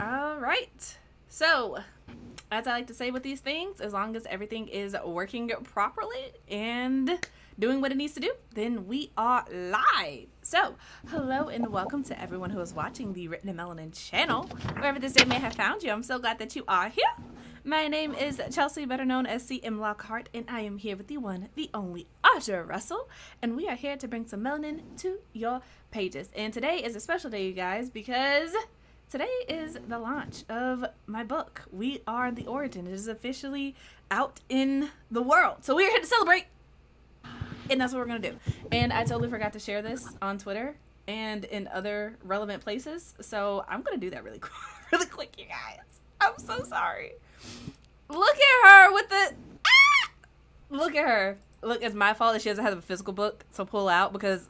All right. So, as I like to say with these things, as long as everything is working properly and doing what it needs to do, then we are live. So, hello and welcome to everyone who is watching the Written in Melanin channel. Wherever this day may have found you, I'm so glad that you are here. My name is Chelsea, better known as CM Lockhart, and I am here with the one, the only Audra Russell, and we are here to bring some melanin to your pages. And today is a special day, you guys, because today is the launch of my book. We Are the Origin. It is officially out in the world. So we are here to celebrate. And that's what we're going to do. And I totally forgot to share this on Twitter and in other relevant places. So I'm going to do that really quick, you guys. I'm so sorry. Look at her with the... Look at her. Look, it's my fault that she doesn't have a physical book to pull out because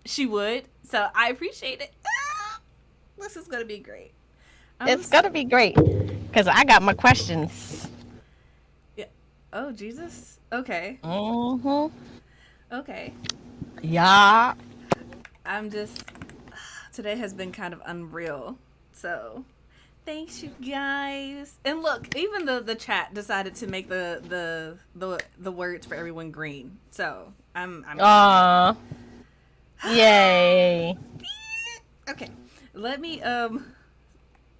she would. So I appreciate it. This is going to be great. It's going to be great because I got my questions. Yeah. Oh, Jesus. Okay. Mm-hmm. Okay. Yeah. I'm just... Today has been kind of unreal. So... Thanks, you guys. And look, even the chat decided to make the words for everyone green. So I'm Aww. Yay. Okay. Let me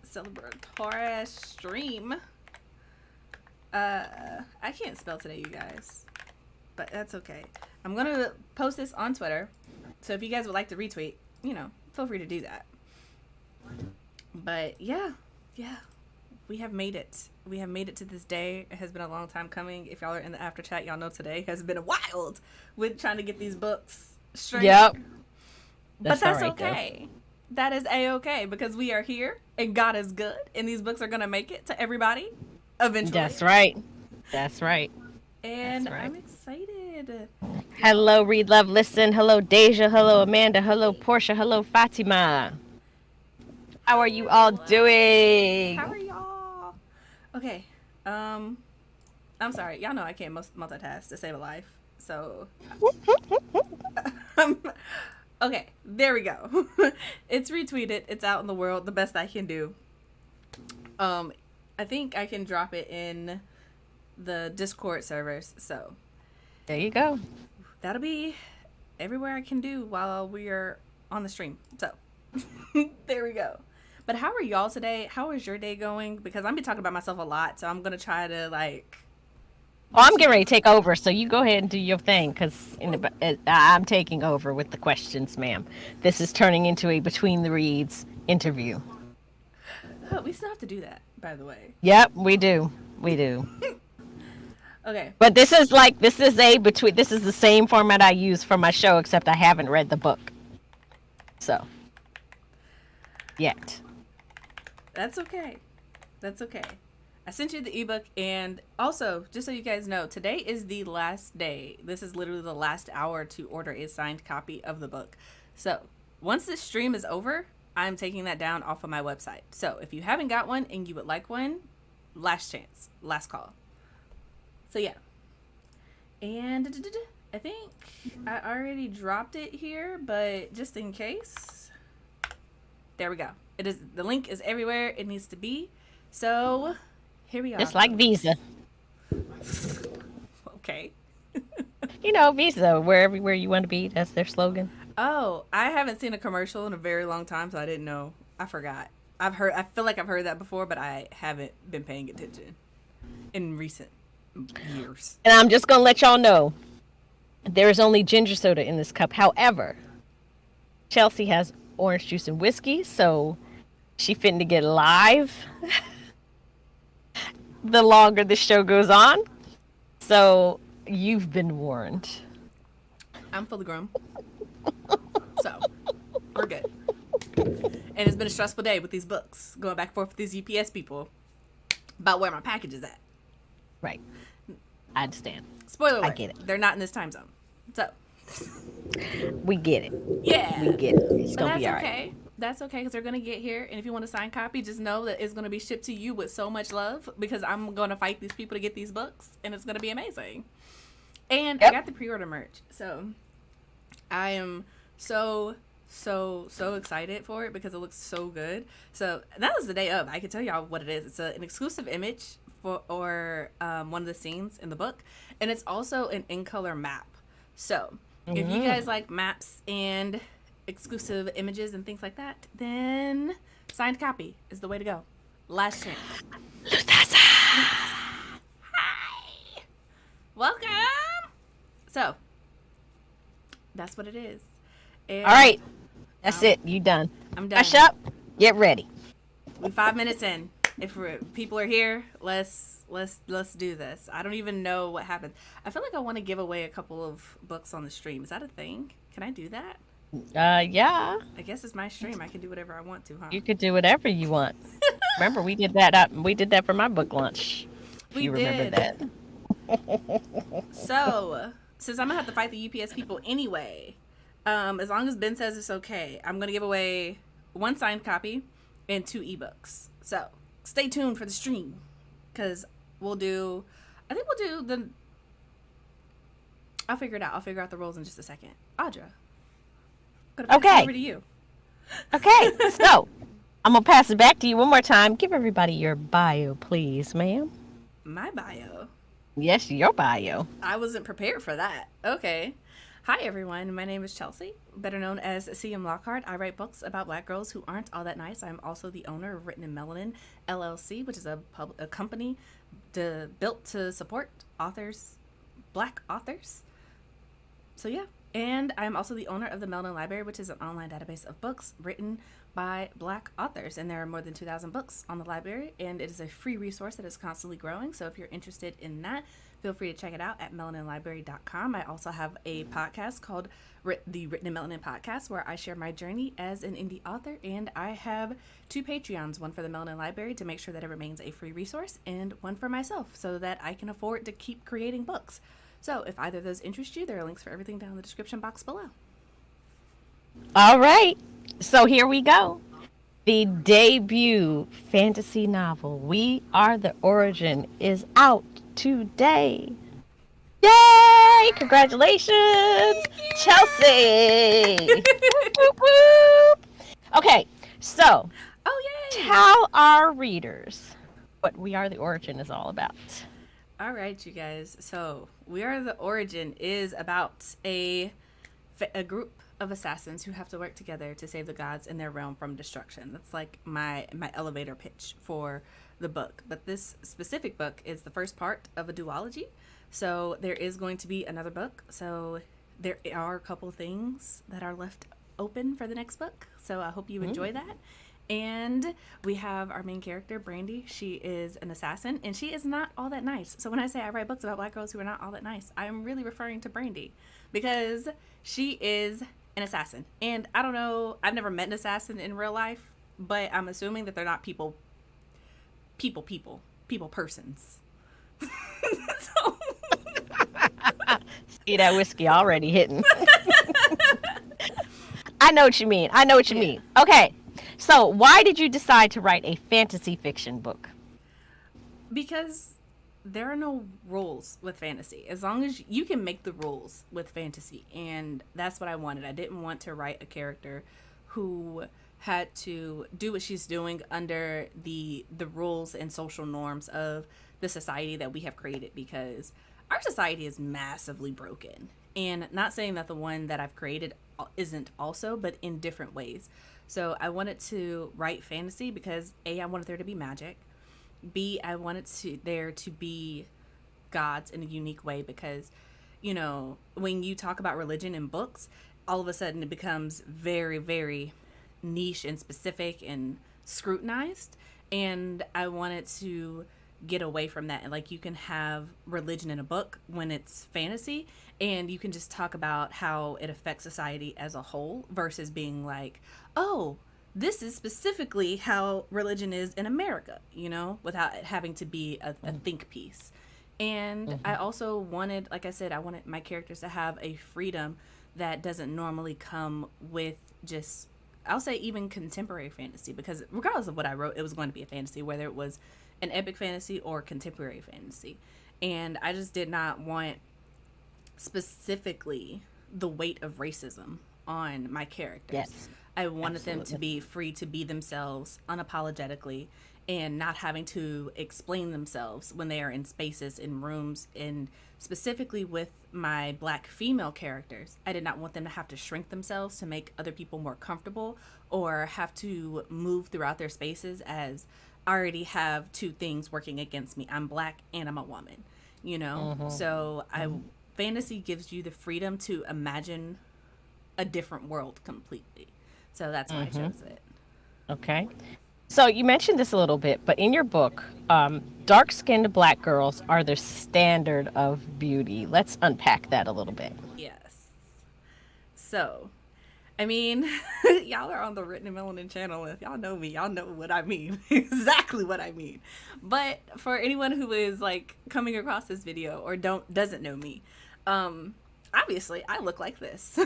celebratory stream. I can't spell today, you guys. But that's okay. I'm gonna post this on Twitter. So if you guys would like to retweet, feel free to do that. But yeah, we have made it. We have made it to this day. It has been a long time coming. If y'all are in the after chat, y'all know today has been wild with trying to get these books straight. Yep. But that's okay. That is A-okay because we are here and God is good and these books are going to make it to everybody eventually. That's right. That's right. And that's right. I'm excited. Hello, Read, Love, Listen. Hello, Deja. Hello, Amanda. Hello, Portia. Hello, Fatima. How are you all doing? How are y'all? Okay. I'm sorry. Y'all know I can't multitask to save a life. So. Okay. There we go. It's retweeted. It's out in the world. The best I can do. I think I can drop it in the Discord servers. So. There you go. That'll be everywhere I can do while we are on the stream. So. There we go. But how are y'all today? How is your day going? Because I'm been talking about myself a lot, so I'm gonna try to I'm getting ready to take over, so you go ahead and do your thing, because I'm taking over with the questions, ma'am. This is turning into a Between the Reads interview. Oh, we still have to do that, by the way. Yep, we do. We do. Okay. But this is the same format I use for my show, except I haven't read the book. So. Yet. That's okay. That's okay. I sent you the ebook, and also, just so you guys know, today is the last day. This is literally the last hour to order a signed copy of the book. So, once this stream is over, I'm taking that down off of my website. So, if you haven't got one and you would like one, last chance, last call. So, yeah. And I think I already dropped it here, but just in case... There we go. It is. The link is everywhere it needs to be. So here we are. Just like Visa. Okay. Visa, where everywhere you want to be. That's their slogan. Oh, I haven't seen a commercial in a very long time, so I didn't know. I forgot. I feel like I've heard that before, but I haven't been paying attention in recent years. And I'm just gonna let y'all know, there is only ginger soda in this cup. However, Chelsea has orange juice and whiskey, so she fitting to get live the longer the show goes on. So you've been warned. I'm fully grown. So we're good. And it's been a stressful day with these books, going back and forth with these UPS people about where my package is at. Right. I understand. Spoiler alert. I get it. They're not in this time zone. So we get it. Yeah. We get it. It's going to be all right. Okay. That's okay, because they're going to get here. And if you want a signed copy, just know that it's going to be shipped to you with so much love, because I'm going to fight these people to get these books, and it's going to be amazing. And I got the pre-order merch. So I am so so excited for it because it looks so good. So that was the day of. I can tell y'all what it is. It's an exclusive image for or one of the scenes in the book, and it's also an in color map. So if you guys like maps and exclusive images and things like that, then signed copy is the way to go. Last chance. Hi. Welcome. So that's what it is. And All right. That's it. You done. I'm done. Brush up. Get ready. We're 5 minutes in. If people are here, let's do this. I don't even know what happened. I feel like I want to give away a couple of books on the stream. Is that a thing? Can I do that? Yeah. I guess it's my stream. I can do whatever I want to, huh? You could do whatever you want. Remember, we did that up. We did that for my book launch. We you remember did. that? So, since I'm gonna have to fight the UPS people anyway, as long as Ben says it's okay, I'm gonna give away 1 signed copy and 2 ebooks. So stay tuned for the stream, because we'll do. I think we'll do the. I'll figure it out. I'll figure out the rules in just a second. Audra, I'm gonna pass it over to you. Okay. So I'm gonna pass it back to you one more time. Give everybody your bio, please, ma'am. My bio. Yes, your bio. I wasn't prepared for that. Okay. Hi, everyone. My name is Chelsea, better known as CM Lockhart. I write books about Black girls who aren't all that nice. I'm also the owner of Written in Melanin, LLC, which is a company built to support authors, Black authors. So, yeah. And I'm also the owner of the Melanin Library, which is an online database of books written by Black authors. And there are more than 2,000 books on the library, and it is a free resource that is constantly growing. So if you're interested in that, feel free to check it out at melaninlibrary.com. I also have a podcast called the Written in Melanin Podcast, where I share my journey as an indie author. And I have 2 Patreons, one for the Melanin Library to make sure that it remains a free resource, and one for myself so that I can afford to keep creating books. So if either of those interest you, there are links for everything down in the description box below. All right. So here we go. The debut fantasy novel, We Are the Origin, is out today. Yay! Congratulations, Chelsea! Whoop, whoop, whoop. Okay, so tell our readers what We Are the Origin is all about. All right, you guys. So, We Are the Origin is about a group of assassins who have to work together to save the gods in their realm from destruction. That's like my elevator pitch for the book. But this specific book is the first part of a duology. So, there is going to be another book. So, there are a couple things that are left open for the next book. So, I hope you enjoy that. And we have our main character, Brandy. She is an assassin, and she is not all that nice. So when I say I write books about Black girls who are not all that nice, I am really referring to Brandy, because she is an assassin. And I don't know, I've never met an assassin in real life, but I'm assuming that they're not people persons. So See that whiskey already hitting. I know what you mean. Okay. So, why did you decide to write a fantasy fiction book? Because there are no rules with fantasy. As long as you can make the rules with fantasy, and that's what I wanted. I didn't want to write a character who had to do what she's doing under the rules and social norms of the society that we have created, because our society is massively broken. And not saying that the one that I've created isn't also, but in different ways. So I wanted to write fantasy because A, I wanted there to be magic. B, I wanted there to be gods in a unique way, because, you know, when you talk about religion in books, all of a sudden it becomes very, very niche and specific and scrutinized. And I wanted to get away from that. And like, you can have religion in a book when it's fantasy, and you can just talk about how it affects society as a whole, versus being like, oh, this is specifically how religion is in America, you know, without it having to be a think piece. And I also wanted, like I said, I wanted my characters to have a freedom that doesn't normally come with just, I'll say, even contemporary fantasy, because regardless of what I wrote, it was going to be a fantasy, whether it was an epic fantasy or contemporary fantasy. And I just did not want specifically the weight of racism on my characters. Yes. I wanted them to Absolutely. be free to be themselves unapologetically and not having to explain themselves when they are in spaces, in rooms, and specifically with my black female characters. I did not want them to have to shrink themselves to make other people more comfortable or have to move throughout their spaces as I already have two things working against me. I'm black and I'm a woman, you know? So I fantasy gives you the freedom to imagine a different world completely. So that's why I chose it. Okay. So you mentioned this a little bit, but in your book, dark-skinned black girls are the standard of beauty. Let's unpack that a little bit. Yes. So, I mean, y'all are on the Written in Melanin channel. If y'all know me, y'all know what I mean. Exactly what I mean. But for anyone who is like coming across this video or doesn't know me, obviously I look like this.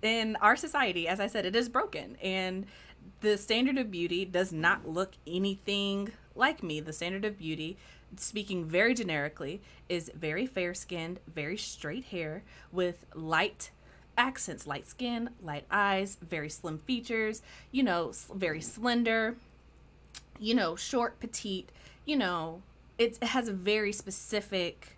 In our society, as I said, it is broken, and the standard of beauty does not look anything like me. The standard of beauty, speaking very generically, is very fair skinned, very straight hair with light accents, light skin, light eyes, very slim features, you know, very slender, you know, short, petite, you know, it has a very specific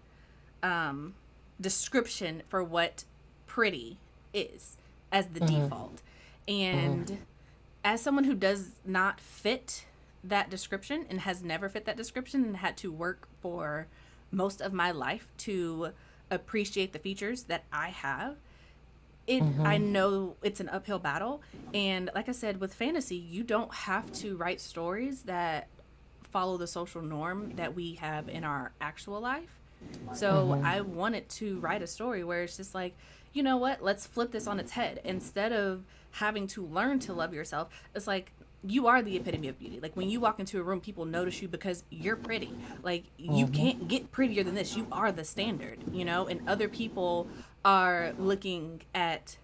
description for what pretty is as the default. And as someone who does not fit that description and has never fit that description and had to work for most of my life to appreciate the features that I have, I know it's an uphill battle. And like I said, with fantasy, you don't have to write stories that follow the social norm that we have in our actual life. So I wanted to write a story where it's just like, you know what, let's flip this on its head. Instead of having to learn to love yourself, it's like you are the epitome of beauty. Like when you walk into a room, people notice you because you're pretty. Like you can't get prettier than this. You are the standard, you know, and other people are looking at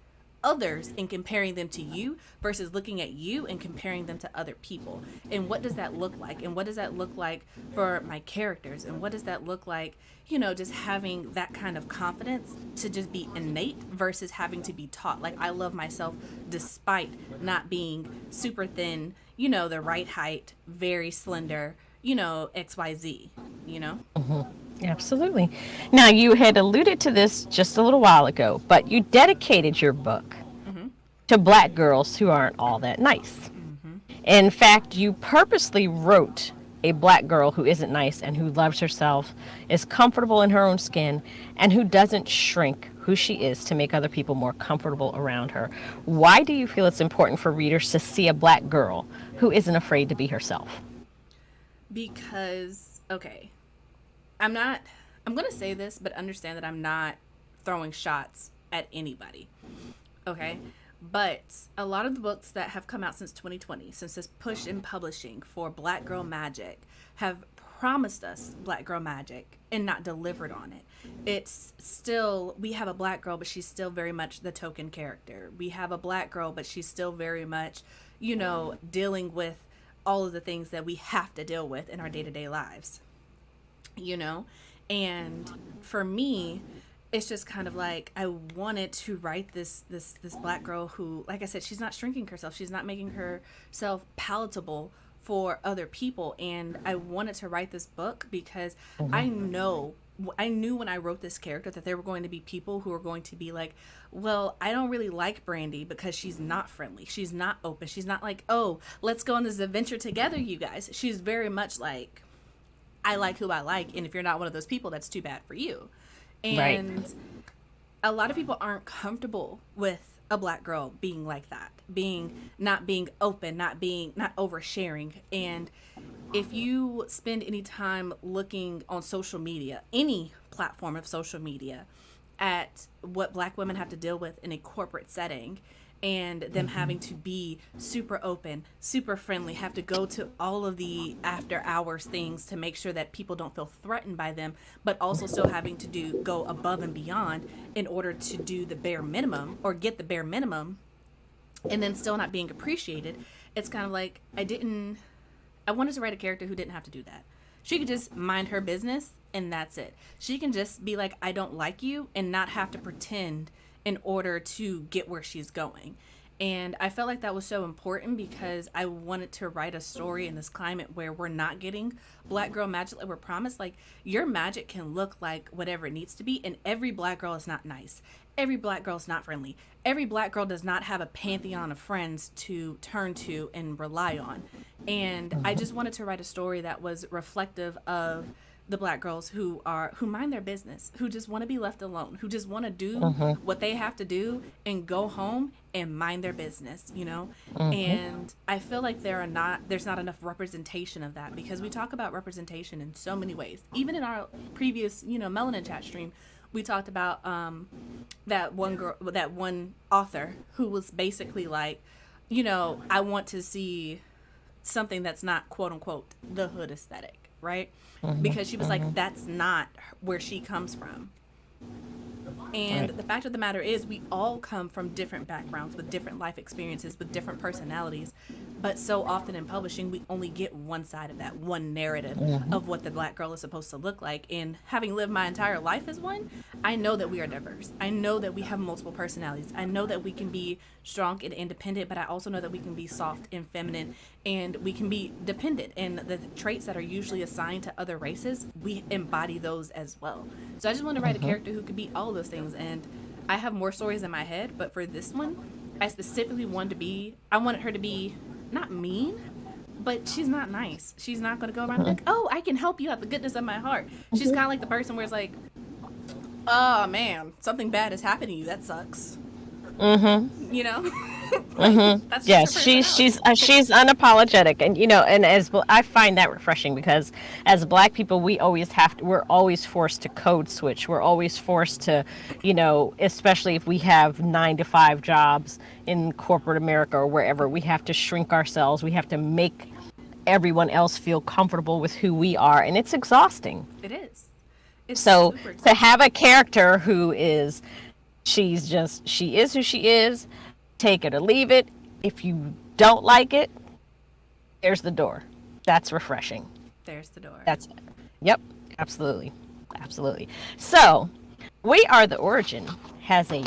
others and comparing them to you versus looking at you and comparing them to other people. And what does that look like? And what does that look like for my characters? And what does that look like, you know, just having that kind of confidence to just be innate versus having to be taught. Like I love myself despite not being super thin, you know, the right height, very slender, you know, XYZ, you know? Absolutely. Now, you had alluded to this just a little while ago, but you dedicated your book to black girls who aren't all that nice. In fact, you purposely wrote a black girl who isn't nice and who loves herself, is comfortable in her own skin, and who doesn't shrink who she is to make other people more comfortable around her. Why do you feel it's important for readers to see a black girl who isn't afraid to be herself? Because, okay, I'm going to say this, but understand that I'm not throwing shots at anybody. Okay? But a lot of the books that have come out since 2020, since this push in publishing for Black Girl Magic, have promised us Black Girl Magic and not delivered on it. It's still, we have a black girl, but she's still very much the token character. We have a black girl, but she's still very much, you know, dealing with all of the things that we have to deal with in our day-to-day lives, you know? And for me, it's just kind of like I wanted to write this black girl who, like I said, she's not shrinking herself. She's not making herself palatable for other people. And I wanted to write this book because I knew when I wrote this character that there were going to be people who were going to be like, well, I don't really like Brandy because she's not friendly. She's not open. She's not like, oh, let's go on this adventure together, you guys. She's very much like, I like who I like. And if you're not one of those people, that's too bad for you. And a lot of people aren't comfortable with a black girl being like that, not being open, not oversharing. And if you spend any time looking on social media, any platform of social media, at what black women have to deal with in a corporate setting, and them having to be super open, super friendly, have to go to all of the after hours things to make sure that people don't feel threatened by them, but also still having to go above and beyond in order to do the bare minimum or get the bare minimum, and then still not being appreciated. It's kind of like I wanted to write a character who didn't have to do that. She could just mind her business and that's it. She can just be like, I don't like you, and not have to pretend in order to get where she's going. And I felt like that was so important because I wanted to write a story in this climate where we're not getting black girl magic like we're promised. Like, your magic can look like whatever it needs to be, and every black girl is not nice. Every black girl is not friendly. Every black girl does not have a pantheon of friends to turn to and rely on. And I just wanted to write a story that was reflective of the black girls who mind their business, who just want to be left alone, who just want to do what they have to do and go home and mind their business, you know? And I feel like there's not enough representation of that, because we talk about representation in so many ways. Even in our previous, Melanin chat stream, we talked about that one author who was basically like, I want to see something that's not quote unquote the hood aesthetic, right? Because she was like, that's not where she comes from. And the fact of the matter is, we all come from different backgrounds with different life experiences, with different personalities. But so often in publishing, we only get one side of that, one narrative of what the black girl is supposed to look like. And having lived my entire life as one, I know that we are diverse. I know that we have multiple personalities. I know that we can be strong and independent, but I also know that we can be soft and feminine, and we can be dependent. And the traits that are usually assigned to other races, we embody those as well. So I just want to write a character who could be all of those things. And I have more stories in my head, but for this one, I specifically I wanted her to be not mean, but she's not nice. She's not going to go around and be like, oh, I can help you out, the goodness of my heart. She's kind of like the person where it's like, oh man, something bad has happened to you. That sucks. That's Yes, she's unapologetic, and and I find that refreshing, because as black people, we're always forced to code switch. We're always forced to, especially if we have 9-to-5 jobs in corporate America or wherever, we have to shrink ourselves. We have to make everyone else feel comfortable with who we are, and it's exhausting. It is. It's So super to exciting. have a character who is, she is who she is, take it or leave it. If you don't like it, there's the door. That's refreshing. There's the door. That's it. Yep, absolutely. Absolutely. So, We Are the Origin has a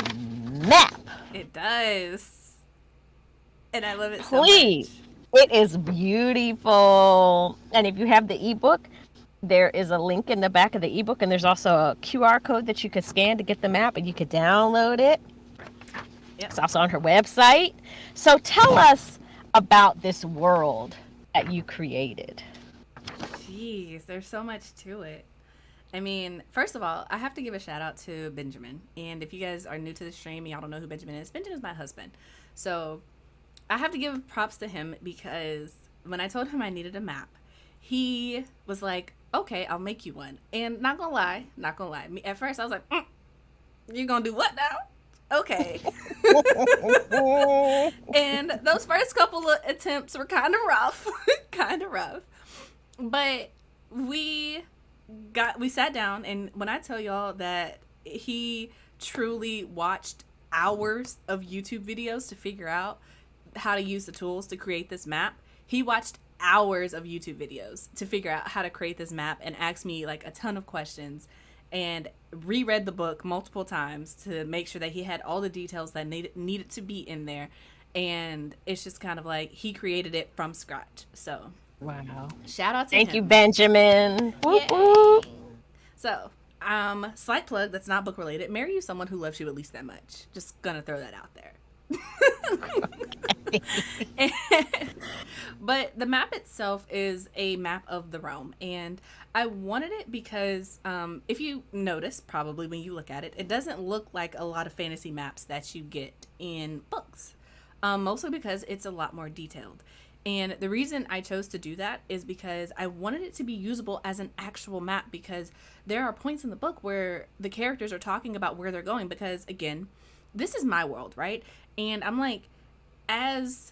map. It does. And I love it so Please. much. It is beautiful. And if you have the ebook, there is a link in the back of the ebook, and there's also a QR code that you could scan to get the map, and you could download it. Yep. It's also on her website. So tell us about this world that you created. Jeez, there's so much to it. I mean, first of all, I have to give a shout out to Benjamin. And if you guys are new to the stream and y'all don't know who Benjamin is my husband. So I have to give props to him, because when I told him I needed a map, he was like, okay, I'll make you one. And not gonna lie, at first I was like, you're gonna do what now? Okay. And those first couple of attempts were kind of rough. But we sat down, and when I tell y'all that he truly watched hours of YouTube videos to figure out how to use the tools to create this map, he watched hours of YouTube videos to figure out how to create this map and asked me like a ton of questions, and reread the book multiple times to make sure that he had all the details that needed to be in there. And it's just kind of like he created it from scratch. So Wow. shout out to him. Thank you, Benjamin. Whoop, Yay. whoop. So, slight plug that's not book related. Marry you someone who loves you at least that much. Just gonna throw that out there. But the map itself is a map of the realm, and I wanted it because if you notice, probably when you look at it, it doesn't look like a lot of fantasy maps that you get in books, mostly because it's a lot more detailed. And the reason I chose to do that is because I wanted it to be usable as an actual map, because there are points in the book where the characters are talking about where they're going, because again, this is my world, right? And I'm like, as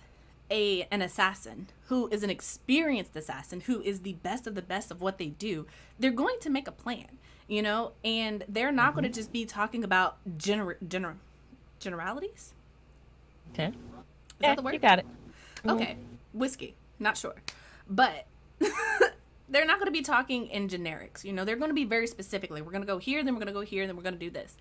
an assassin who is an experienced assassin, who is the best of what they do, they're going to make a plan, and they're not going to just be talking about generalities. Okay. Is that the word? You got it. Okay. Whiskey. Not sure. But they're not going to be talking in generics. They're going to be very specifically, we're going to go here, then we're going to go here, then we're going to do this.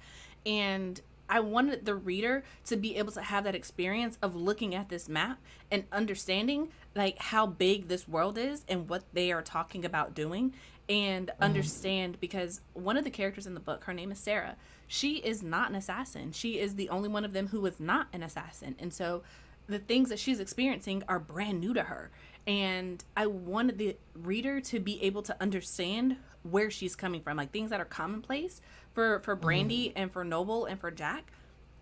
And I wanted the reader to be able to have that experience of looking at this map and understanding like how big this world is and what they are talking about doing, and understand, because one of the characters in the book, her name is Sarah. She is not an assassin. She is the only one of them who is not an assassin. And so the things that she's experiencing are brand new to her. And I wanted the reader to be able to understand where she's coming from. Like things that are commonplace for Brandy and for Noble and for Jack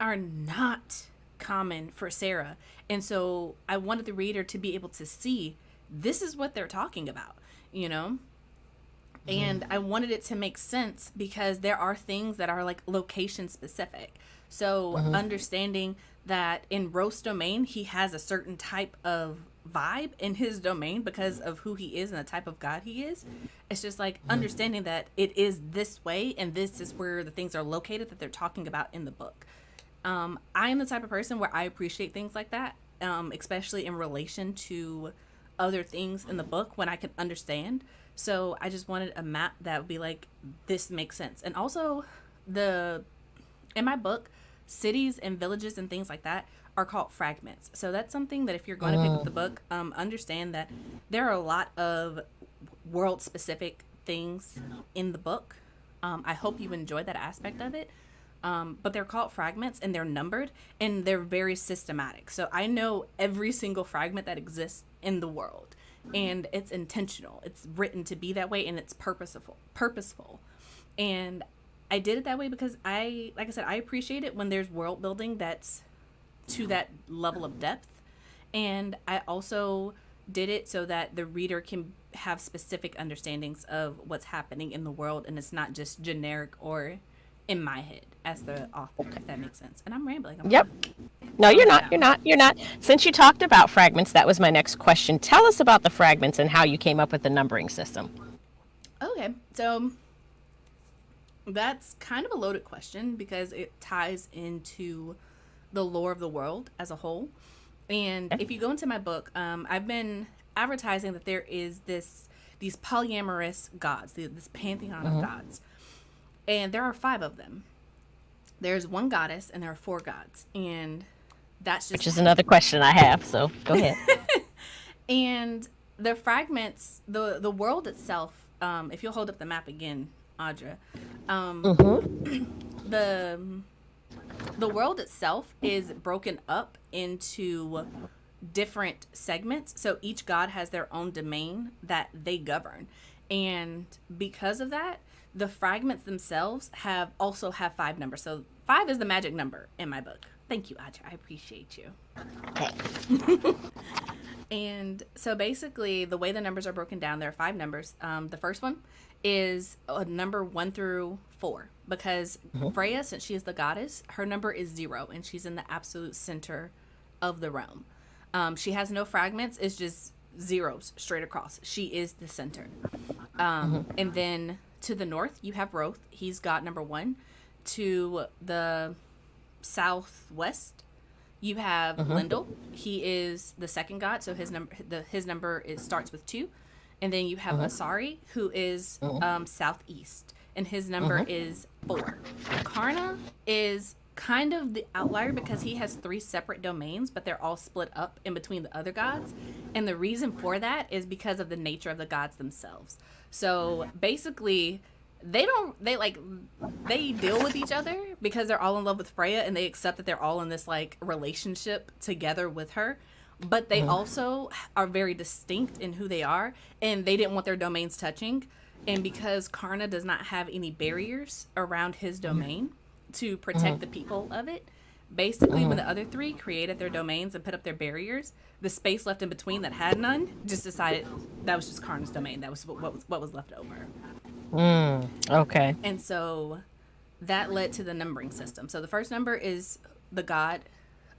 are not common for Sarah. And so I wanted the reader to be able to see this is what they're talking about, you know? And I wanted it to make sense because there are things that are like location specific. So understanding that in Roast's domain, he has a certain type of vibe in his domain because of who he is and the type of god he is. It's just like understanding that it is this way and this is where the things are located that they're talking about in the book. I am the type of person where I appreciate things like that, especially in relation to other things in the book when I can understand. So I just wanted a map that would be like, this makes sense. And also in my book, cities and villages and things like that are called fragments. So that's something that if you're going to pick up the book, understand that there are a lot of world specific things in the book. I hope you enjoy that aspect of it. But they're called fragments and they're numbered and they're very systematic. So I know every single fragment that exists in the world, and it's intentional. It's written to be that way and it's purposeful. And I did it that way because like I said, I appreciate it when there's world building that's to that level of depth. And I also did it so that the reader can have specific understandings of what's happening in the world, and it's not just generic or in my head as the author, if that makes sense. And I'm rambling. Yep. No, you're not. You're not. Since you talked about fragments, that was my next question. Tell us about the fragments and how you came up with the numbering system. Okay. So that's kind of a loaded question because it ties into the lore of the world as a whole. And if you go into my book, I've been advertising that there is these polyamorous gods, this pantheon of gods. And there are 5 of them. There's one goddess and there are 4 gods. And that's just... Which is another question I have, so go ahead. And the fragments, the world itself, if you'll hold up the map again, Audra, the world itself is broken up into different segments. So each god has their own domain that they govern. And because of that, the fragments themselves also have 5 numbers. So 5 is the magic number in my book. Thank you, Audra. I appreciate you. Okay. And so basically, the way the numbers are broken down, there are 5 numbers. The first one is a number 1 through 4 because Freya, since she is the goddess, her number is 0, and she's in the absolute center of the realm. She has no fragments. It's just zeros straight across. She is the center. And then to the north, you have Roth. He's god number 1. To the southwest, you have Lindel. He is the second god, so his number starts with 2. And then you have Asari, who is southeast, and his number is 4. Karna is kind of the outlier because he has 3 separate domains, but they're all split up in between the other gods. And the reason for that is because of the nature of the gods themselves. So basically, they deal with each other because they're all in love with Freya and they accept that they're all in this like relationship together with her. But they also are very distinct in who they are, and they didn't want their domains touching. And because Karna does not have any barriers around his domain to protect the people of it, basically when the other 3 created their domains and put up their barriers, the space left in between that had none just decided that was just Karna's domain. That was what was left over. Okay. And so that led to the numbering system. So the first number is the god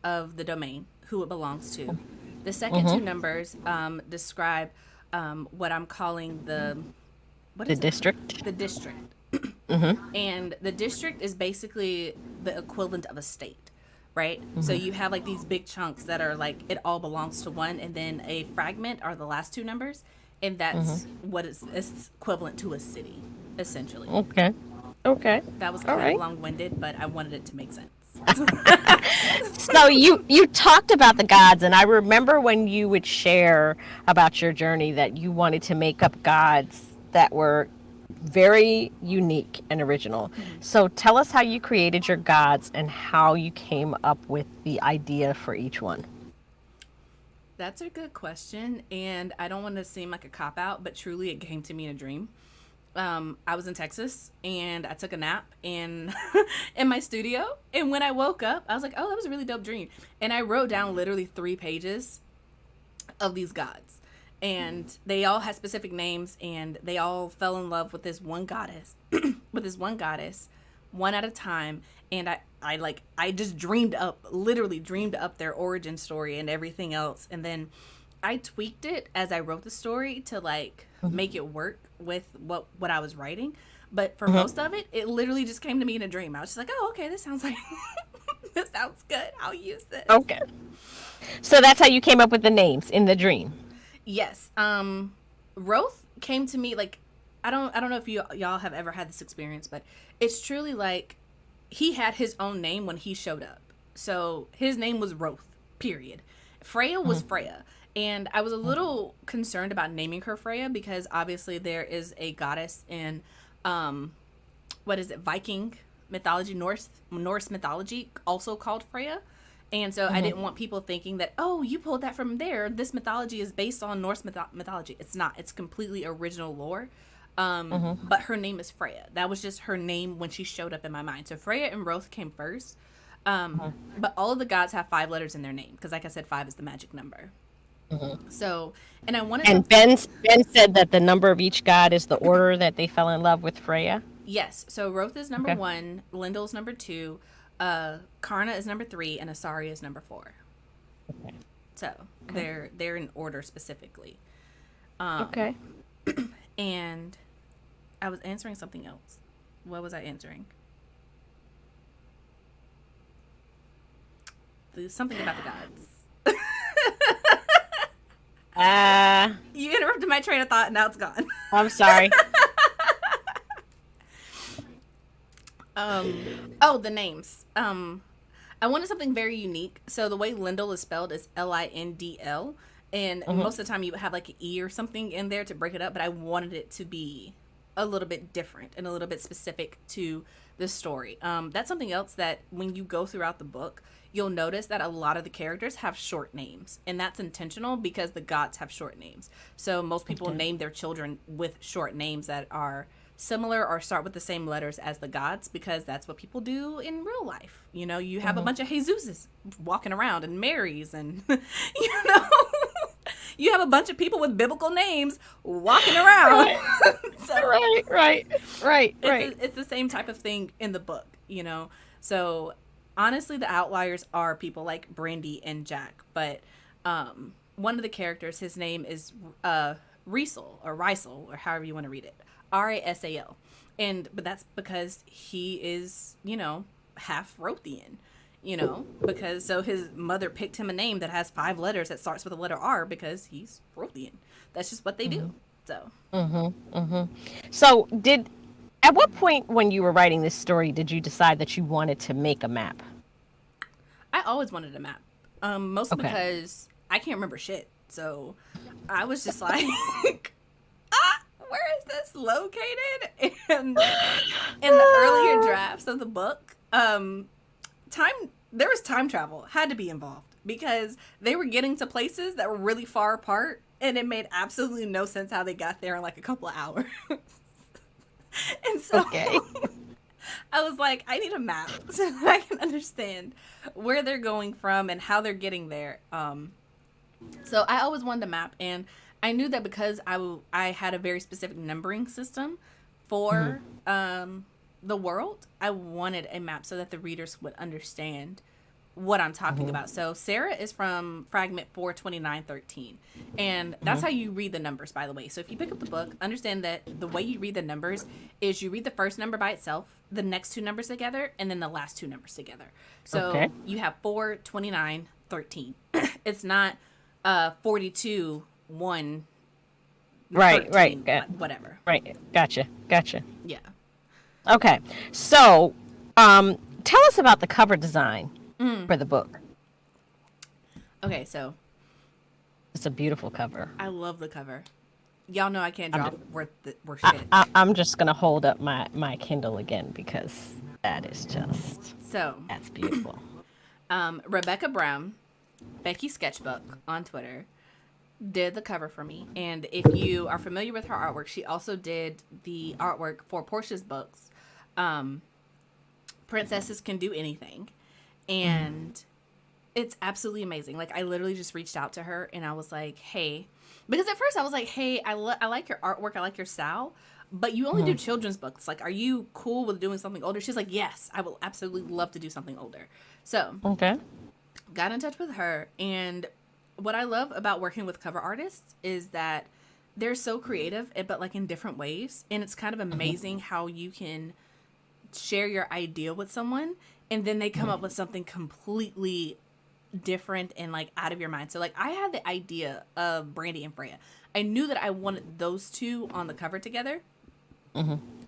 of the domain, who it belongs to. The second 2 numbers describe what I'm calling the district. The district. And the district is basically the equivalent of a state, right? So you have like these big chunks that are like it all belongs to one, and then a fragment are the last 2 numbers, and that's what it's equivalent to a city, essentially. Okay. That was kind of long-winded, but I wanted it to make sense. So you talked about the gods, and I remember when you would share about your journey that you wanted to make up gods that were very unique and original. Mhm. So tell us how you created your gods and how you came up with the idea for each one. That's a good question, and I don't want to seem like a cop out, but truly it came to me in a dream. I was in Texas and I took a nap in my studio, and when I woke up, I was like, "Oh, that was a really dope dream." And I wrote down literally 3 pages of these gods, and they all had specific names, and they all fell in love with this one goddess, with this one goddess, one at a time. And I just dreamed up, literally dreamed up their origin story and everything else, and then I tweaked it as I wrote the story to like make it work with what I was writing. But for most of it, it literally just came to me in a dream. I was just like, "Oh, okay, this sounds like this sounds good. I'll use this." Okay. So that's how you came up with the names in the dream. Yes. Roth came to me like I don't know if y'all have ever had this experience, but it's truly like he had his own name when he showed up. So his name was Roth, period. Freya was Freya. And I was a little concerned about naming her Freya because obviously there is a goddess in what is it, Viking mythology, Norse mythology, also called Freya. And so I didn't want people thinking that, oh, you pulled that from there. This mythology is based on Norse mythology. It's not. It's completely original lore. But her name is Freya. That was just her name when she showed up in my mind. So Freya and Roth came first. But all of the gods have 5 letters in their name because, like I said, 5 is the magic number. So, and I wanted And to, Ben said that the number of each god is the order that they fell in love with Freya. yes. So Roth is number Okay. 1, Lindell's number 2, Karna is number 3, and Asari is number 4. Okay. So they're in order specifically. Um, Okay. and I was answering something else. What was I answering? Something about the gods. You interrupted my train of thought, and now it's gone. I'm sorry. Oh, the names. I wanted something very unique. So the way Lindell is spelled is Lindl, and most of the time you would have like an E or something in there to break it up, but I wanted it to be a little bit different and a little bit specific to the story. That's something else that when you go throughout the book, you'll notice that a lot of the characters have short names, and that's intentional because the gods have short names. So most people name their children with short names that are similar or start with the same letters as the gods because that's what people do in real life. You know, you have a bunch of Jesuses walking around and Marys and you know, you have a bunch of people with biblical names walking around. So Right. it's the same type of thing in the book, you know. So honestly, the outliers are people like Brandy and Jack, but one of the characters, his name is Rysel, or however you want to read it, Rasal, but that's because he is, you know, half Rothian, you know, because so his mother picked him a name that has 5 letters that starts with the letter R because he's Rothian. That's just what they do. So. So at what point when you were writing this story did you decide that you wanted to make a map? I always wanted a map. Mostly Okay. because I can't remember shit. So I was just like, where is this located? And in the earlier drafts of the book, there was time travel had to be involved because they were getting to places that were really far apart, and it made absolutely no sense how they got there in like a couple of hours. And so Okay. I was like, I need a map so that I can understand where they're going from and how they're getting there. So I always wanted a map, and I knew that because I had a very specific numbering system for the world, I wanted a map so that the readers would understand what I'm talking about. So Sarah is from Fragment 42913, and that's how you read the numbers, by the way. So if you pick up the book, understand that the way you read the numbers is you read the first number by itself, the next 2 numbers together, and then the last 2 numbers together. So Okay. you have 4, 29, 13. It's not 42, 1, Right, 13, right. whatever. Right. Gotcha. Yeah. Okay. So, tell us about the cover design for the book. Okay, so It's a beautiful cover. I love the cover. Y'all know I can't draw worth shit. I'm just going to hold up my Kindle again because that is just, So, that's beautiful. Rebecca Brown, Becky Sketchbook on Twitter, did the cover for me. And if you are familiar with her artwork, she also did the artwork for Portia's books, Princesses Can Do Anything. And it's absolutely amazing. Like, I literally just reached out to her and I was like, hey, because at first I was like, hey, I like your artwork, I like your style, but you only do children's books. Like, are you cool with doing something older? She's like, yes, I will absolutely love to do something older. So, Okay. got in touch with her, and what I love about working with cover artists is that they're so creative, but like in different ways, and it's kind of amazing how you can share your idea with someone and then they come up with something completely different and like out of your mind. So like I had the idea of Brandy and Freya. I knew that I wanted those two on the cover together,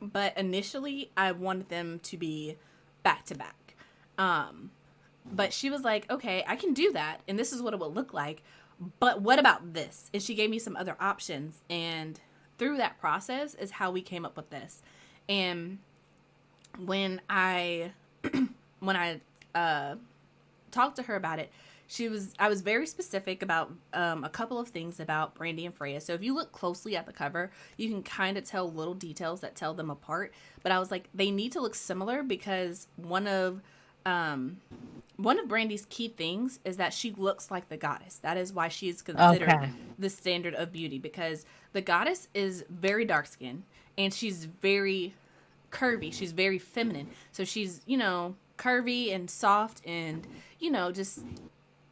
but initially I wanted them to be back to back. But she was like, okay, I can do that, and this is what it would look like, but what about this? And she gave me some other options, and through that process is how we came up with this. And when I talked to her about it, I was very specific about a couple of things about Brandy and Freya. So if you look closely at the cover, you can kind of tell little details that tell them apart. But I was like, they need to look similar because one of Brandy's key things is that she looks like the goddess. That is why she is considered the standard of beauty, because the goddess is very dark skinned and she's very curvy. She's very feminine. So she's, curvy and soft and, just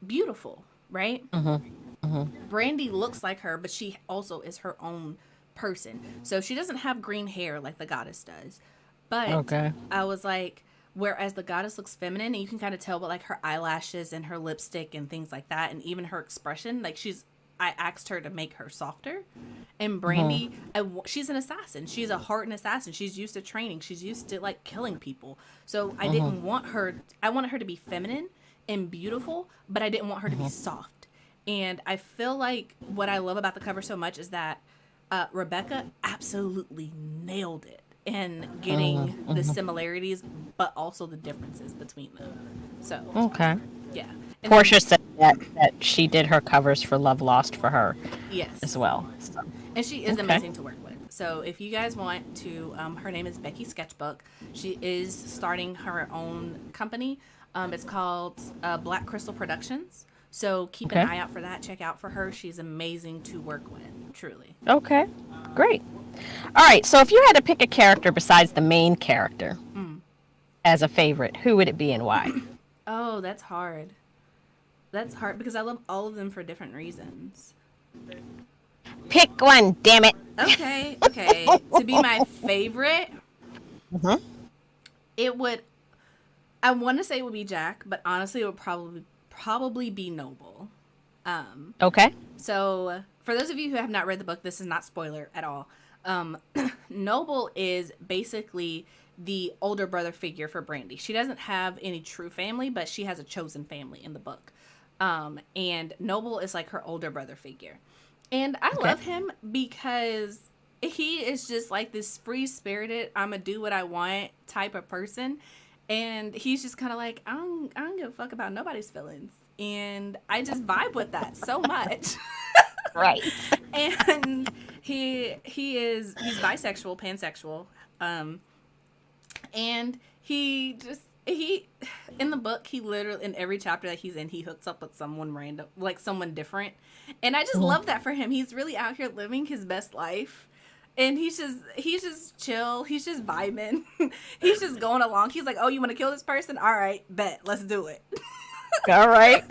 beautiful, right? Brandy looks like her, but she also is her own person. So she doesn't have green hair like the goddess does. But I was like, whereas the goddess looks feminine, and you can kind of tell by like her eyelashes and her lipstick and things like that, and even her expression, like I asked her to make her softer. And Brandy, she's an assassin. She's a hardened assassin. She's used to training. She's used to like killing people. So I didn't want her. I wanted her to be feminine and beautiful, but I didn't want her to be soft. And I feel like what I love about the cover so much is that Rebecca absolutely nailed it in getting the similarities, but also the differences between them. So yeah. And Portia said that she did her covers for Love Lost for her. Yes. As well. So. And she is amazing to work with. So if you guys want to, her name is Becky Sketchbook. She is starting her own company. It's called Black Crystal Productions. So keep an eye out for that. Check out for her. She's amazing to work with, truly. Okay, great. All right, so if you had to pick a character besides the main character as a favorite, who would it be and why? Oh, that's hard. That's hard because I love all of them for different reasons. Pick one, damn it. Okay. To be my favorite, I want to say it would be Jack, but honestly, it would probably be Noble. Okay. So, for those of you who have not read the book, this is not spoiler at all. Noble is basically the older brother figure for Brandy. She doesn't have any true family, but she has a chosen family in the book. And Noble is like her older brother figure. And I love him because he is just like this free-spirited, I'm going to do what I want type of person. And he's just kind of like, I don't give a fuck about nobody's feelings. And I just vibe with that so much. Right. And he's bisexual, pansexual. And he in the book, he literally, in every chapter that he's in, he hooks up with someone random, like someone different. And I just love that for him. He's really out here living his best life. And he's just chill. He's just vibing. He's just going along. He's like, oh, you want to kill this person? All right, bet. Let's do it. All right.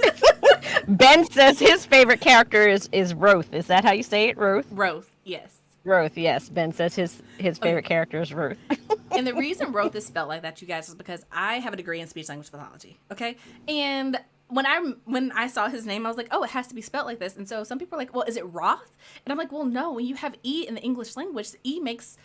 Ben says his favorite character is Roth. Is that how you say it, Roth? Roth, yes. Roth, yes. Ben says his favorite character is Roth. And the reason Roth is spelled like that, you guys, is because I have a degree in speech language pathology. Okay, and when I saw his name, I was like, oh, it has to be spelled like this. And so some people are like, well, is it Roth? And I'm like, well, no. When you have E in the English language, E makes,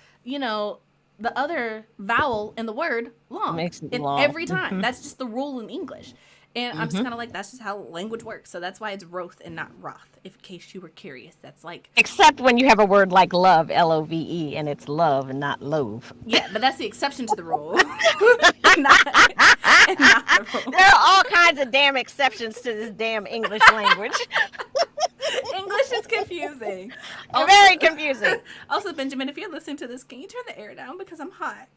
the other vowel in the word long. Makes it And long. every time. That's just the rule in English. And I'm just Mm-hmm. kind of like, that's just how language works. So that's why it's Roth and not Roth, if in case you were curious. That's like, Except when you have a word like love, Love, and it's love and not loave. yeah, but that's the exception to the rule. and, not, and not the rule. There are all kinds of damn exceptions to this damn English language. English is confusing. Very confusing. Also, Benjamin, if you're listening to this, can you turn the air down because I'm hot?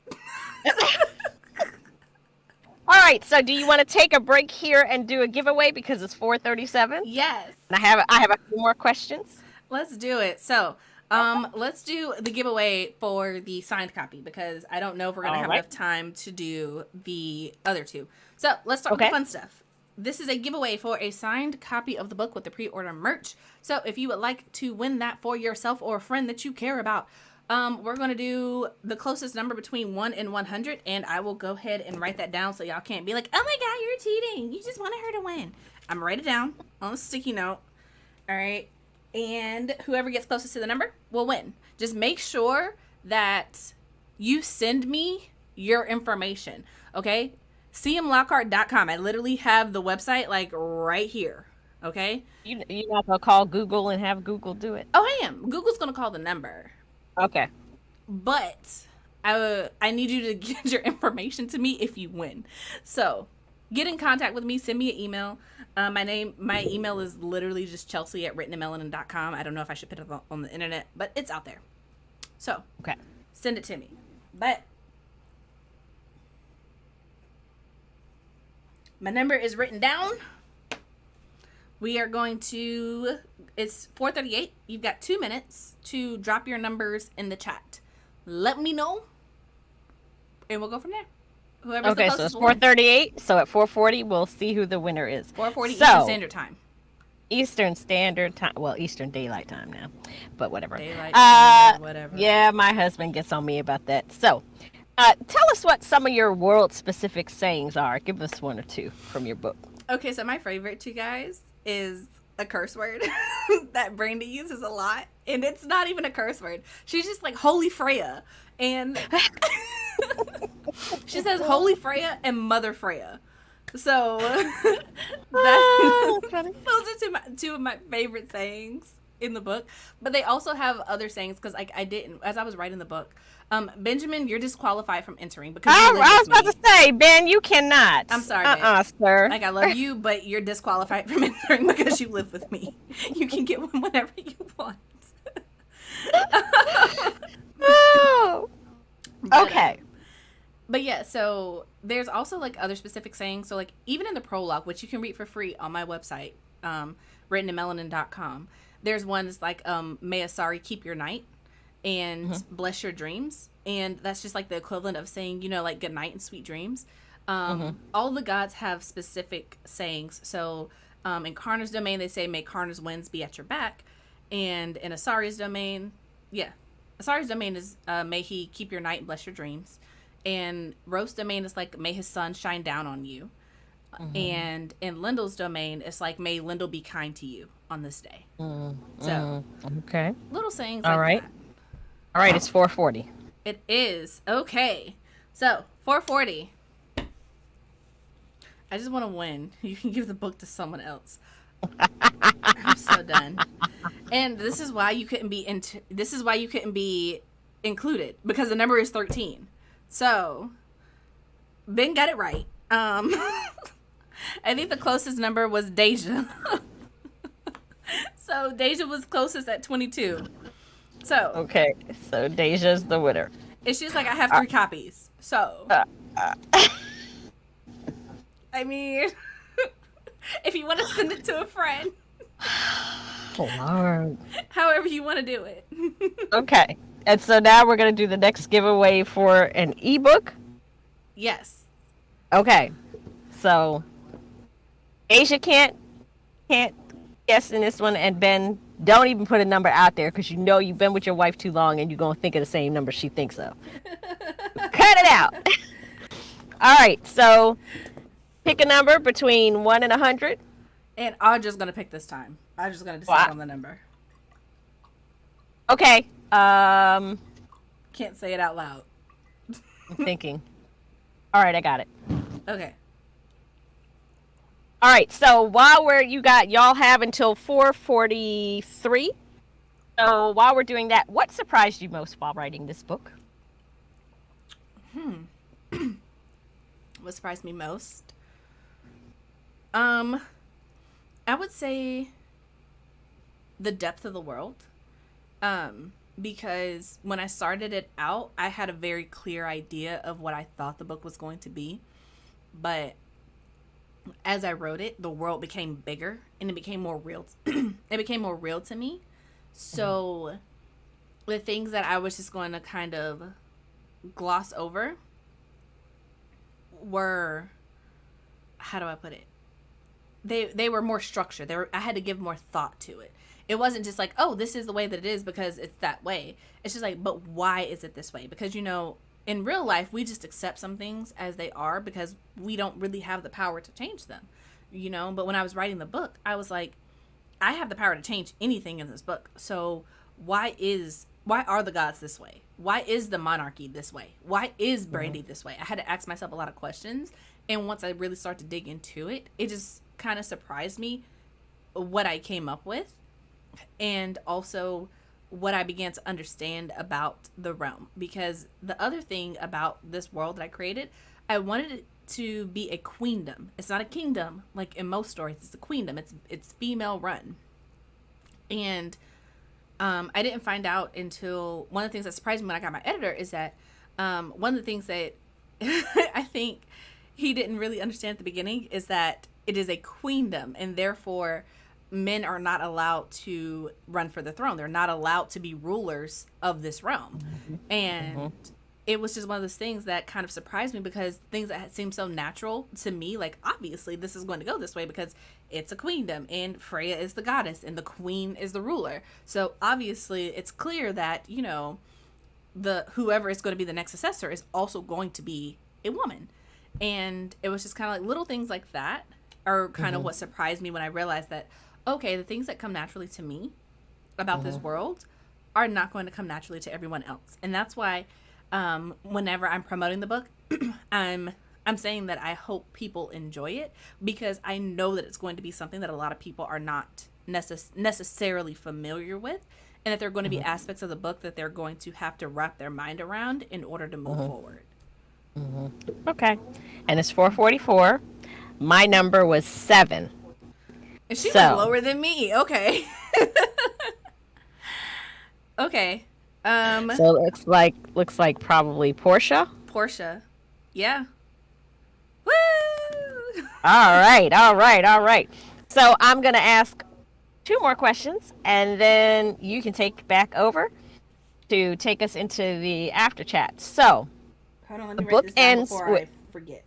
All right, so do you want to take a break here and do a giveaway because it's 4:37? Yes. And I have a few more questions. Let's do it. So, let's do the giveaway for the signed copy because I don't know if we're gonna have enough time to do the other two. So let's start with the fun stuff. This is a giveaway for a signed copy of the book with the pre-order merch. So if you would like to win that for yourself or a friend that you care about, we're going to do the closest number between 1 and 100, and I will go ahead and write that down so y'all can't be like, oh my god, you're cheating. You just wanted her to win. I'm going to write it down on a sticky note. All right. And whoever gets closest to the number will win. Just make sure that you send me your information, okay? cmlockhart.com. I literally have the website like right here, okay? You're not going to call Google and have Google do it? Oh, I am. Google's going to call the number. Okay. But I need you to get your information to me if you win. So get in contact with me. Send me an email. My email is literally just chelsea@writtenmelanin.com. I don't know if I should put it on the internet, but it's out there. So Okay. send it to me. But my number is written down. We are going to, it's 4:38. You've got 2 minutes to drop your numbers in the chat. Let me know, and we'll go from there. Whoever's Okay, the so closest it's will win. 4:38. So at 4:40, we'll see who the winner is. 4:40 So, Eastern Standard Time. Eastern Standard Time. Well, Eastern Daylight Time now, but whatever. Daylight Standard, whatever. Yeah, my husband gets on me about that. So, tell us what some of your world-specific sayings are. Give us one or two from your book. Okay, so my favorite, you guys, is a curse word that Brandy uses a lot, and it's not even a curse word. She's just like Holy Freya, and she says Holy Freya and Mother Freya. So those are two of my favorite sayings in the book. But they also have other sayings because I didn't, as I was writing the book. Benjamin, you're disqualified from entering because you live I was with about me. to say, Ben, you cannot. I'm sorry, babe. Sir. Like, I love you, but you're disqualified from entering because you live with me. You can get one whenever you want. Oh. Okay. But yeah, so there's also like other specific sayings. So like even in the prologue, which you can read for free on my website, writtenmelanin.com, there's one that's like, may a sorry keep your night and bless your dreams. And that's just like the equivalent of saying, you know, like good night and sweet dreams. All the gods have specific sayings. So in Karna's domain, they say, may Karna's winds be at your back. And in Asari's domain, Asari's domain is, may he keep your night and bless your dreams. And Rose's domain is like, may his sun shine down on you. And in Lyndall's domain, it's like, may Lyndall be kind to you on this day. So, okay. little sayings All like right. that. All right, it's 4:40. It is. Okay. So, 4:40. I just want to win. You can give the book to someone else. I'm so done. And this is why you couldn't be included because the number is 13. So, Ben got it right. I think the closest number was Deja. So, Deja was closest at 22. So, Okay, so Deja's the winner. it's just like I have 3 copies. So, I mean, if you want to send it to a friend, Lord. however you want to do it. Okay, and so now we're going to do the next giveaway for an ebook. Yes. Okay, so Asia can't guess in this one, and Ben, don't even put a number out there because you know you've been with your wife too long and you're going to think of the same number she thinks of. Cut it out. All right, so pick a number between 1 and 100. And I'm just going to pick this time. I'm just going to decide on the number. Okay. Can't say it out loud. I'm thinking. All right, I got it. Okay. All right, so while y'all have until 4:43. So while we're doing that, what surprised you most while writing this book? What surprised me most? I would say the depth of the world. Because when I started it out, I had a very clear idea of what I thought the book was going to be. But as I wrote it, the world became bigger and it became more real. It became more real to me. So the things that I was just going to kind of gloss over were, how do I put it? They were more structured. I had to give more thought to it. It wasn't just like, oh, this is the way that it is because it's that way. It's just like, but why is it this way? Because, in real life, we just accept some things as they are because we don't really have the power to change them, But when I was writing the book, I was like, I have the power to change anything in this book. So why are the gods this way? Why is the monarchy this way? Why is Brandy this way? I had to ask myself a lot of questions. And once I really start to dig into it, it just kind of surprised me what I came up with. And also what I began to understand about the realm. Because the other thing about this world that I created, I wanted it to be a queendom. It's not a kingdom like in most stories. It's a queendom. It's female run. And I didn't find out until one of the things that surprised me when I got my editor is that one of the things that I think he didn't really understand at the beginning is that it is a queendom, and therefore men are not allowed to run for the throne. They're not allowed to be rulers of this realm. And it was just one of those things that kind of surprised me because things that had seemed so natural to me, like obviously this is going to go this way because it's a queendom and Freya is the goddess and the queen is the ruler. So obviously it's clear that, the whoever is going to be the next successor is also going to be a woman. And it was just kind of like little things like that are kind of what surprised me when I realized that, okay, the things that come naturally to me about this world are not going to come naturally to everyone else. And that's why whenever I'm promoting the book, I'm saying that I hope people enjoy it because I know that it's going to be something that a lot of people are not necessarily familiar with, and that there are going to be aspects of the book that they're going to have to wrap their mind around in order to move forward. Okay. And it's 4:44. My number was 7. And she was lower than me. Okay. Okay. So it looks like probably Portia. Yeah. Woo! All right. So I'm going to ask 2 more questions, and then you can take back over to take us into the after chat. So, hold on, let me write this down before I forget.